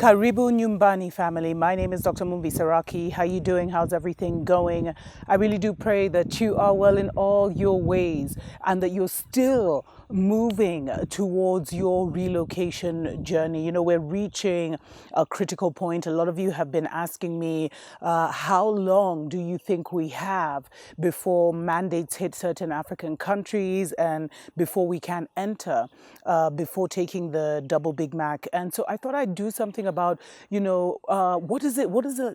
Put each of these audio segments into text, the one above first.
Karibu Nyumbani family. My name is Dr. Mumbi Saraki. How you doing? How's everything going? I really do pray that you are well in all your ways and that you're still moving towards your relocation journey. You know, we're reaching a critical point. A lot of you have been asking me, how long do you think we have before mandates hit certain African countries and before we can enter, before taking the double Big Mac? And so I thought I'd do something about, what is it,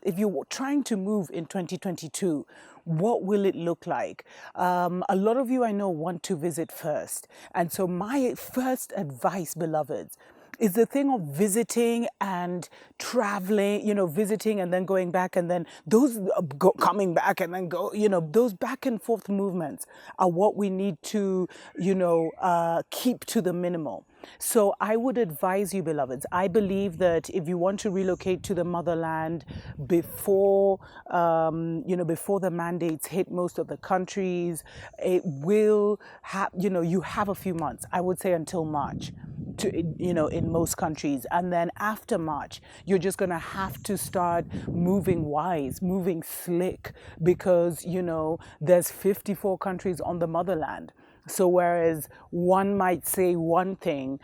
if you're trying to move in 2022, what will it look like? A lot of you I know want to visit first. And so my first advice, beloveds, is the thing of visiting and traveling, visiting and then going back and then those coming back and then go, those back and forth movements are what we need to, keep to the minimal. So I would advise you, beloveds, I believe that if you want to relocate to the motherland before, before the mandates hit most of the countries, it will have, you have a few months, I would say until March. In most countries. And then after March, you're just going to have to start moving wise, moving slick, because, there's 54 countries on the motherland. So whereas one might say one thing,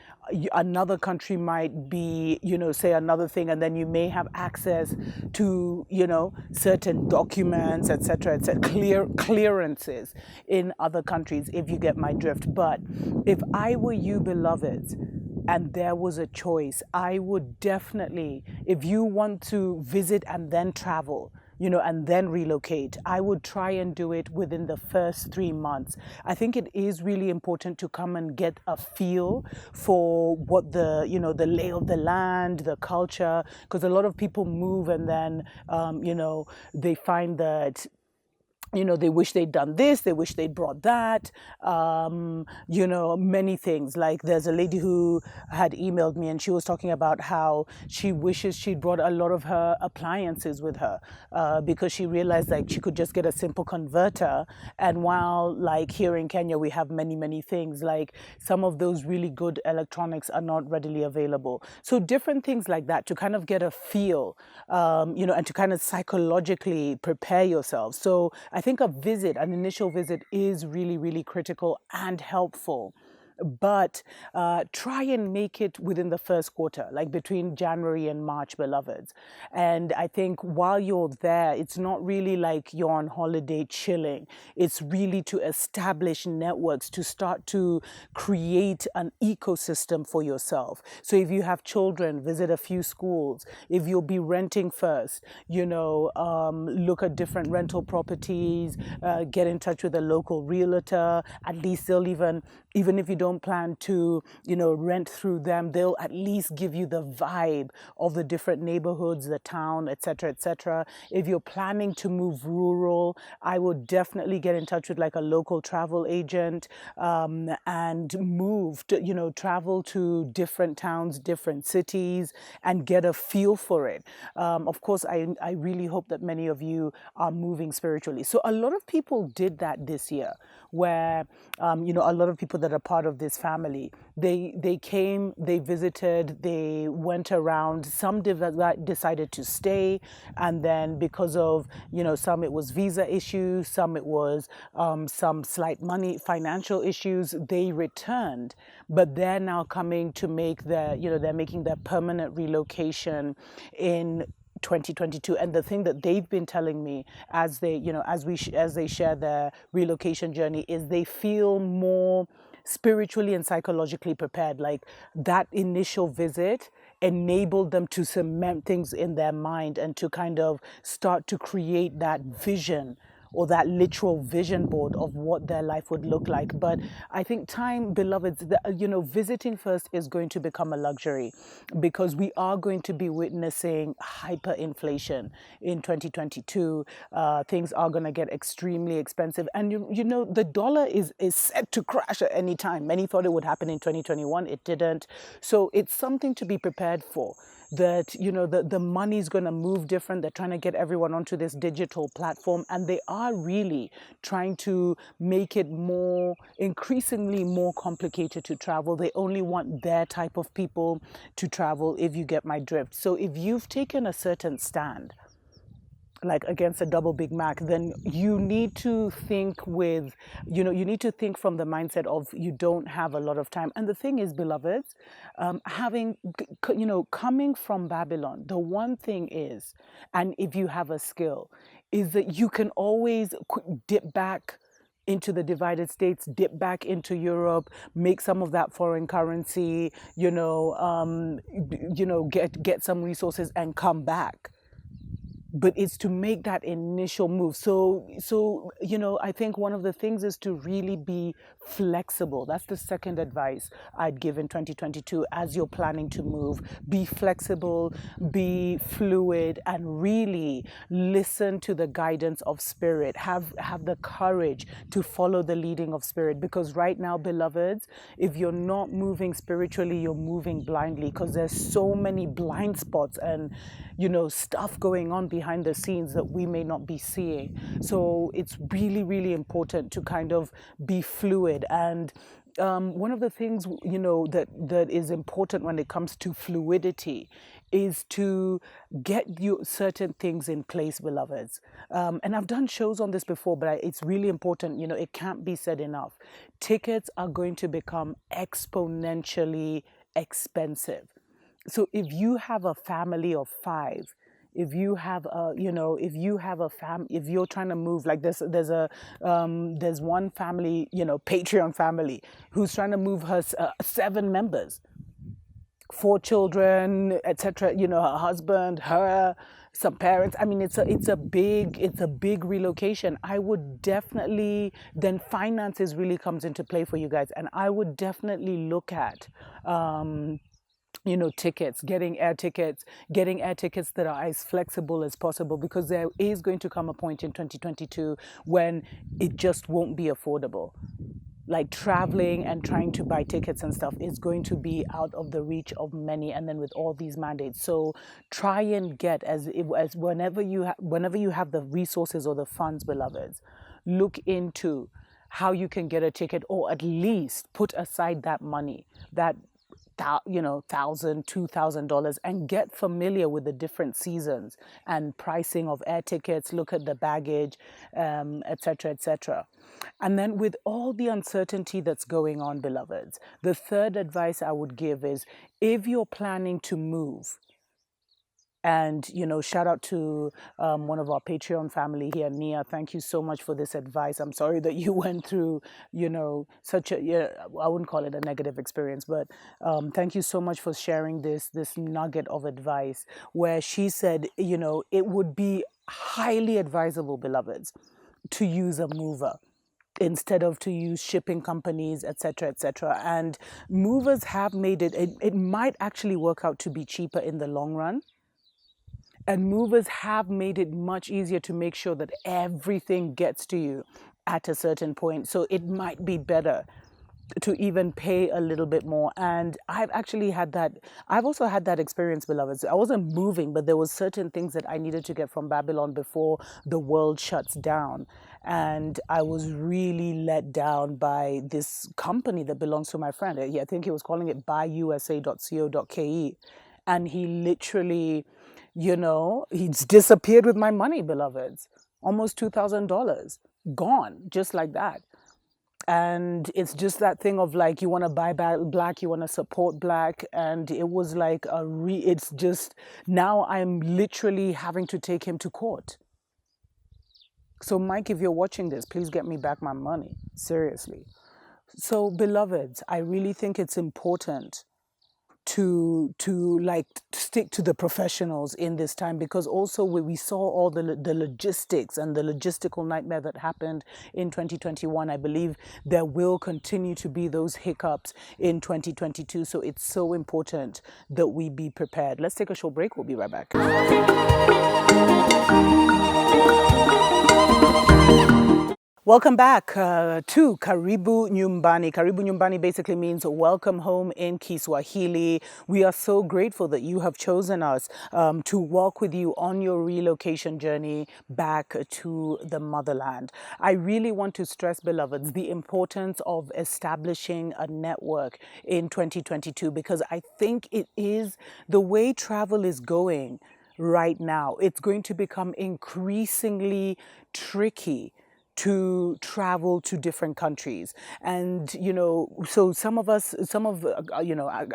another country might be, say another thing, and then you may have access to, certain documents, etc., clearances in other countries, if you get my drift. But if I were you, beloveds, and there was a choice, I would definitely, if you want to visit and then travel, and then relocate, I would try and do it within the first 3 months. I think it is really important to come and get a feel for what the lay of the land, the culture, because a lot of people move and then, they find that they wish they'd done this, they wish they'd brought that, many things. Like there's a lady who had emailed me and she was talking about how she wishes she'd brought a lot of her appliances with her, because she realized like she could just get a simple converter. And while like here in Kenya, we have many, many things, like some of those really good electronics are not readily available. So different things like that to kind of get a feel, and to kind of psychologically prepare yourself. So I think an initial visit is really, really critical and helpful. But try and make it within the first quarter, like between January and March, beloveds. And I think while you're there, it's not really like you're on holiday chilling. It's really to establish networks, to start to create an ecosystem for yourself. So if you have children, visit a few schools. If you'll be renting first, look at different rental properties, get in touch with a local realtor. At least they'll even if you don't plan to, rent through them, they'll at least give you the vibe of the different neighborhoods, the town, etc., etc. If you're planning to move rural, I would definitely get in touch with like a local travel agent, and travel to different towns, different cities, and get a feel for it. Of course, I really hope that many of you are moving spiritually. So a lot of people did that this year, where, a lot of people that are part of this family, they came, they visited, they went around. Some decided to stay, and then because of, some it was visa issues, some it was some slight financial issues, they returned. But they're now coming to make they're making their permanent relocation in 2022. And the thing that they've been telling me as they as they share their relocation journey is they feel more spiritually and psychologically prepared. Like that initial visit enabled them to cement things in their mind and to kind of start to create that vision, or that literal vision board of what their life would look like. But I think time, beloveds, visiting first is going to become a luxury, because we are going to be witnessing hyperinflation in 2022. Things are going to get extremely expensive. And, the dollar is set to crash at any time. Many thought it would happen in 2021. It didn't. So it's something to be prepared for. that, the money's going to move different. They're trying to get everyone onto this digital platform, and they are really trying to make it increasingly more complicated to travel. They only want their type of people to travel, if you get my drift. So if you've taken a certain stand, like against a double Big Mac, then you need to think you need to think from the mindset of you don't have a lot of time. And the thing is, beloveds, coming from Babylon, the one thing is, and if you have a skill, is that you can always dip back into the divided states, dip back into Europe, make some of that foreign currency, get some resources and come back. But it's to make that initial move. So I think one of the things is to really be flexible. That's the second advice I'd give in 2022 as you're planning to move. Be flexible, be fluid, and really listen to the guidance of spirit. Have the courage to follow the leading of spirit, because right now, beloveds, if you're not moving spiritually, you're moving blindly, because there's so many blind spots and stuff going on behind the scenes that we may not be seeing. So it's really, really important to kind of be fluid. And one of the things that is important when it comes to fluidity is to get you certain things in place, beloveds. And I've done shows on this before, but it's really important. It can't be said enough. Tickets are going to become exponentially expensive. So if you have a family of 5, if you have a, if you're trying to move, like there's one family, Patreon family, who's trying to move her 7 members, 4 children, etc. Her husband, her, some parents. I mean, it's a big relocation. I would definitely, then finances really comes into play for you guys, and I would definitely look at tickets, getting air tickets that are as flexible as possible, because there is going to come a point in 2022 when it just won't be affordable. Like traveling and trying to buy tickets and stuff is going to be out of the reach of many, and then with all these mandates. So try and get as whenever you have the resources or the funds, beloveds, look into how you can get a ticket, or at least put aside that money, that $1,000, $2,000, and get familiar with the different seasons and pricing of air tickets. Look at the baggage, etc., etc. And then with all the uncertainty that's going on, beloveds, the third advice I would give is, if you're planning to move, and, shout out to one of our Patreon family here, Nia. Thank you so much for this advice. I'm sorry that you went through, such a, I wouldn't call it a negative experience, but thank you so much for sharing this nugget of advice, where she said, it would be highly advisable, beloveds, to use a mover instead of to use shipping companies, etc., etc. And movers have made it might actually work out to be cheaper in the long run. And movers have made it much easier to make sure that everything gets to you at a certain point. So it might be better to even pay a little bit more. And I've also had that experience, beloveds. I wasn't moving, but there was certain things that I needed to get from Babylon before the world shuts down. And I was really let down by this company that belongs to my friend. I think he was calling it buyusa.co.ke. And he literally, he's disappeared with my money, beloveds. Almost $2,000 gone, just like that. And it's just that thing of like, you want to buy black, you want to support black. And it was like it's just, now I'm literally having to take him to court. So Mike, if you're watching this, please get me back my money. Seriously. So beloveds, I really think it's important to stick to the professionals in this time, because also we saw all the logistics and the logistical nightmare that happened in 2021. I believe there will continue to be those hiccups in 2022. So it's so important that we be prepared. Let's take a short break. We'll be right back. Welcome back to Karibu Nyumbani. Karibu Nyumbani basically means welcome home in Kiswahili. We are so grateful that you have chosen us to walk with you on your relocation journey back to the motherland. I really want to stress, beloveds, the importance of establishing a network in 2022 because I think it is the way travel is going right now. It's going to become increasingly tricky to travel to different countries. And, so some of,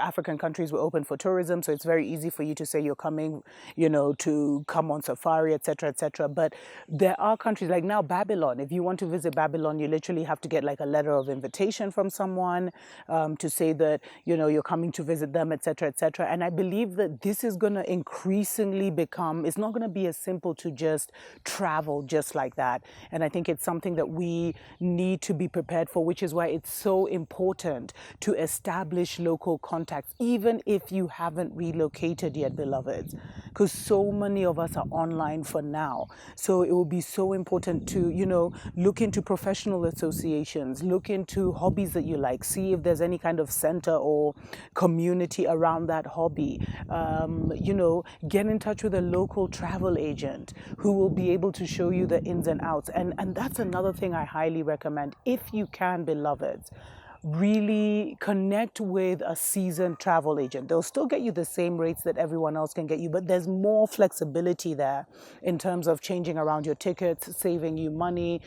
African countries were open for tourism. So it's very easy for you to say you're coming, to come on safari, etc., etc. But there are countries like now Babylon. If you want to visit Babylon, you literally have to get like a letter of invitation from someone to say that, you're coming to visit them, etc., etc. And I believe that this is going to increasingly become, it's not going to be as simple to just travel just like that. And I think it's something that we need to be prepared for, which is why it's so important to establish local contacts, even if you haven't relocated yet, beloveds, because so many of us are online for now. So it will be so important to, look into professional associations, look into hobbies that you like, see if there's any kind of center or community around that hobby. Get in touch with a local travel agent who will be able to show you the ins and outs. And that's another thing I highly recommend. If you can, beloveds, really connect with a seasoned travel agent. They'll still get you the same rates that everyone else can get you, but there's more flexibility there in terms of changing around your tickets, saving you money,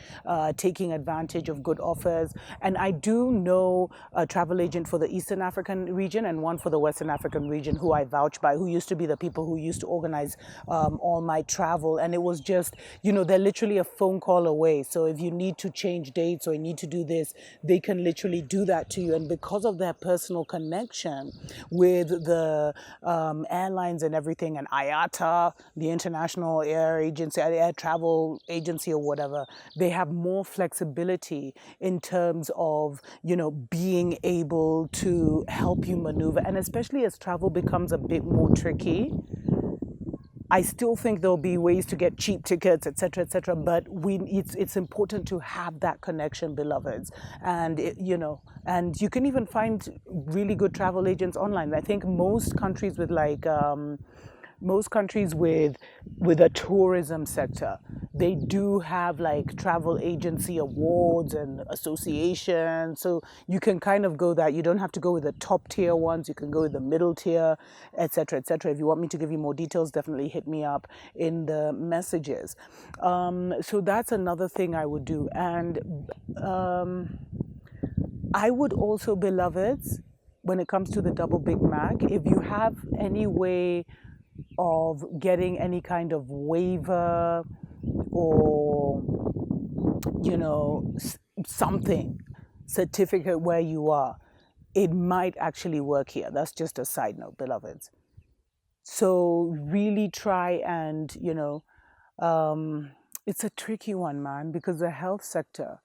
taking advantage of good offers. And I do know a travel agent for the Eastern African region and one for the Western African region who I vouch by, who used to be the people who used to organize all my travel. And it was just, they're literally a phone call away. So if you need to change dates or you need to do this, they can literally do that to you. And because of their personal connection with the airlines and everything, and IATA, the International Air Travel Agency or whatever, they have more flexibility in terms of, being able to help you maneuver. And especially as travel becomes a bit more tricky, I still think there'll be ways to get cheap tickets, etc., etc. But it's important to have that connection, beloveds, and and you can even find really good travel agents online. I think most countries with most countries with a tourism sector, they do have like travel agency awards and associations, so you can kind of go that. You don't have to go with the top tier ones, you can go with the middle tier, etc., etc. If you want me to give you more details, definitely hit me up in the messages. So that's another thing I would do. And I would also, beloveds, when it comes to the double Big Mac, if you have any way of getting any kind of waiver or, something, certificate where you are, it might actually work here. That's just a side note, beloveds. So really try and, it's a tricky one, man, because the health sector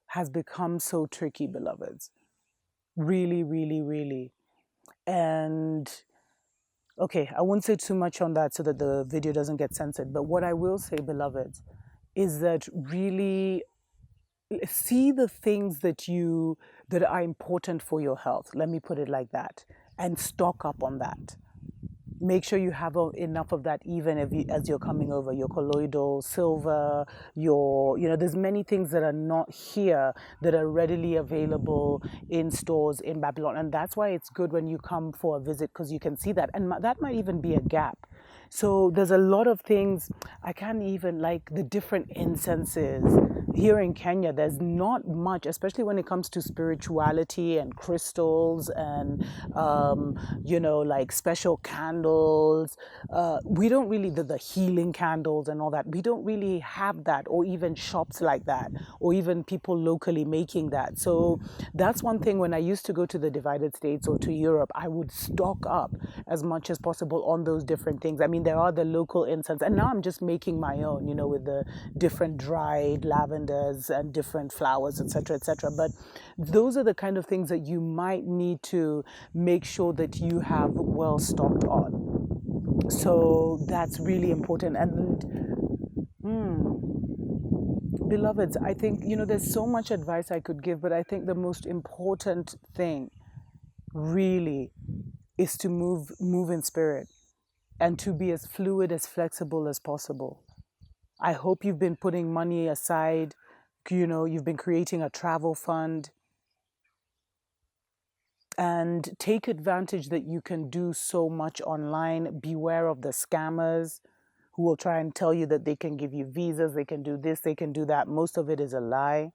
has become so tricky, beloveds. Really, really, really. And okay, I won't say too much on that so that the video doesn't get censored. But what I will say, beloveds, is that really see the things that are important for your health. Let me put it like that, and stock up on that. Make sure you have enough of that, even as you're coming over, your colloidal silver, there's many things that are not here that are readily available in stores in Babylon. And that's why it's good when you come for a visit, because you can see that. And that might even be a gap. So there's a lot of things. I can't even, like, the different incenses. Here in Kenya, there's not much, especially when it comes to spirituality and crystals and, like special candles. We don't really, the healing candles and all that, we don't really have that, or even shops like that, or even people locally making that. So that's one thing. When I used to go to the divided states or to Europe, I would stock up as much as possible on those different things. I mean, there are the local incense, and now I'm just making my own, with the different dried lavenders and different flowers, etc., etc. But those are the kind of things that you might need to make sure that you have well stocked on. So that's really important. And beloveds, I think, there's so much advice I could give, but I think the most important thing really is to move in spirit and to be as fluid, as flexible as possible. I hope you've been putting money aside, you've been creating a travel fund, and take advantage that you can do so much online. Beware of the scammers who will try and tell you that they can give you visas, they can do this, they can do that. Most of it is a lie.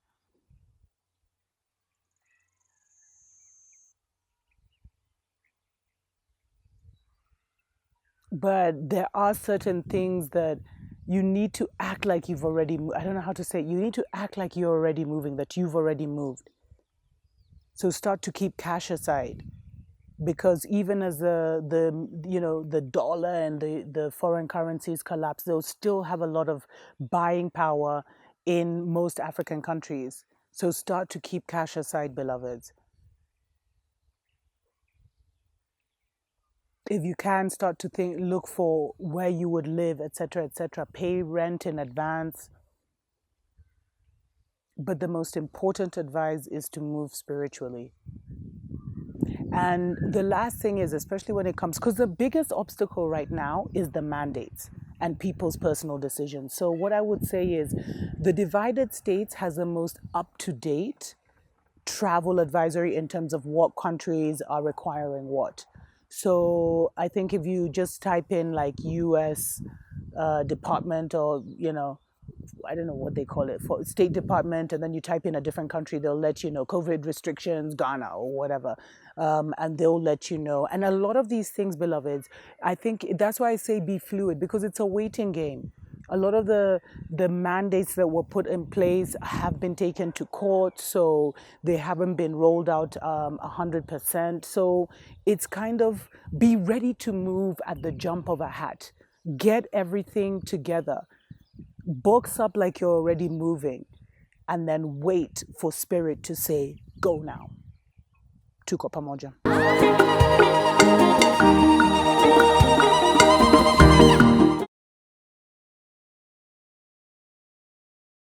But there are certain things that you need to act like you've already I don't know how to say it. You need to act like you're already moving, that you've already moved. So start to keep cash aside, because even as the dollar and the foreign currencies collapse, they'll still have a lot of buying power in most African countries. So start to keep cash aside, beloveds. If you can, start to look for where you would live, etc., etc. Pay rent in advance. But the most important advice is to move spiritually. And the last thing is, especially when it comes, because the biggest obstacle right now is the mandates and people's personal decisions. So what I would say is the divided states has the most up-to-date travel advisory in terms of what countries are requiring what. So I think if you just type in like US department, or I don't know what they call it, for State Department, and then you type in a different country, they'll let you know COVID restrictions, Ghana or whatever, and they'll let you know. And a lot of these things, beloveds, I think that's why I say be fluid, because it's a waiting game. A lot of the mandates that were put in place have been taken to court, so they haven't been rolled out 100%. So it's kind of be ready to move at the jump of a hat. Get everything together. Box up like you're already moving, and then wait for spirit to say, go now. Tuko pamoja.